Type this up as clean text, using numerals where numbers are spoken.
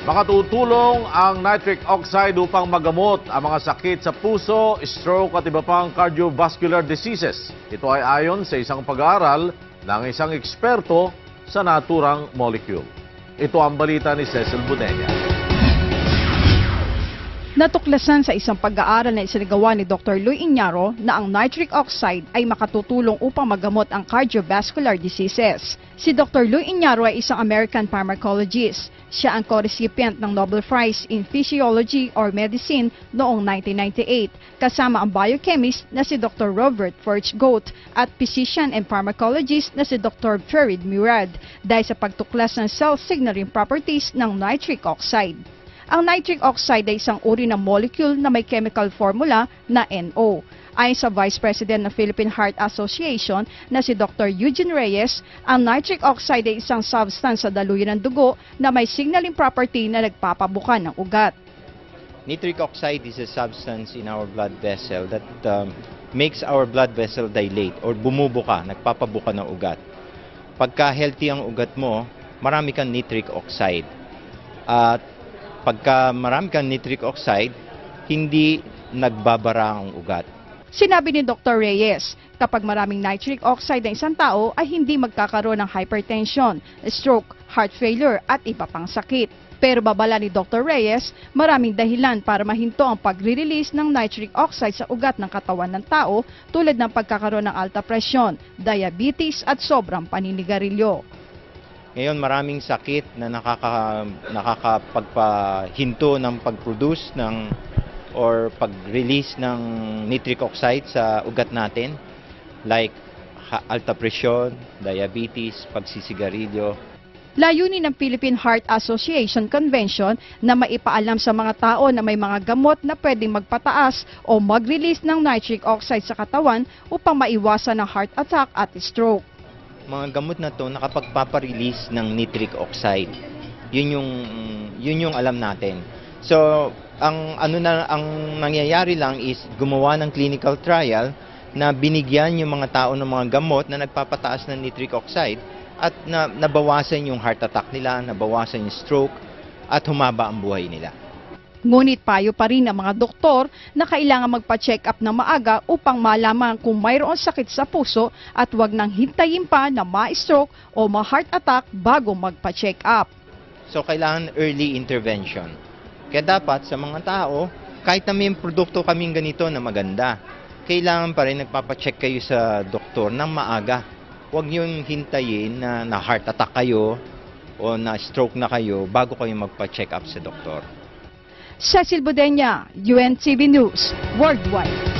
Makatutulong ang nitric oxide upang magamot ang mga sakit sa puso, stroke at iba pang cardiovascular diseases. Ito ay ayon sa isang pag-aaral ng isang eksperto sa naturang molecule. Ito ang balita ni Cecil Budenya. Natuklasan sa isang pag-aaral na isinagawa ni Dr. Luis Iñarro na ang nitric oxide ay makatutulong upang magamot ang cardiovascular diseases. Si Dr. Luis Iñarro ay isang American pharmacologist. Siya ang co-recipient ng Nobel Prize in Physiology or Medicine noong 1998, kasama ang biochemist na si Dr. Robert Forge-Goat at physician and pharmacologist na si Dr. Farid Murad dahil sa pagtuklas ng cell signaling properties ng nitric oxide. Ang nitric oxide ay isang uri ng molecule na may chemical formula na NO. Ayon sa Vice President ng Philippine Heart Association na si Dr. Eugene Reyes, ang nitric oxide ay isang substance sa daluyan ng dugo na may signaling property na nagpapabuka ng ugat. Nitric oxide is a substance in our blood vessel that makes our blood vessel dilate or bumubuka, nagpapabuka ng ugat. Pagka healthy ang ugat mo, marami kang nitric oxide. At pagka marami kang nitric oxide, hindi nagbabara ang ugat. Sinabi ni Dr. Reyes, kapag maraming nitric oxide ng isang tao ay hindi magkakaroon ng hypertension, stroke, heart failure at iba pang sakit. Pero babala ni Dr. Reyes, maraming dahilan para mahinto ang pagre-release ng nitric oxide sa ugat ng katawan ng tao tulad ng pagkakaroon ng alta presyon, diabetes at sobrang paninigarilyo. Ngayon maraming sakit na nakakapagpahinto ng pag-produce ng or pag-release ng nitric oxide sa ugat natin, like alta presyon, diabetes, pagsisigarilyo. Layunin ng Philippine Heart Association Convention na maipaalam sa mga tao na may mga gamot na pwedeng magpataas o mag-release ng nitric oxide sa katawan upang maiwasan ang heart attack at stroke. Mga gamot na to nakapagpaparelease ng nitric oxide. Yun yung alam natin. So, ang nangyayari lang is gumawa ng clinical trial na binigyan yung mga tao ng mga gamot na nagpapataas ng nitric oxide at nabawasan yung heart attack nila, nabawasan yung stroke at humaba ang buhay nila. Ngunit payo pa rin ng mga doktor na kailangan magpa-check up ng maaga upang malaman kung mayroong sakit sa puso at huwag nang hintayin pa na ma-stroke o ma-heart attack bago magpa-check up. So kailangan early intervention. Kaya dapat sa mga tao, kahit na may produkto kaming ganito na maganda, kailangan pa rin nagpapacheck kayo sa doktor ng maaga. Huwag niyong hintayin na heart attack kayo o na stroke na kayo bago kayo magpa-check up sa doktor. Cecil Budenya, UNTV News, Worldwide.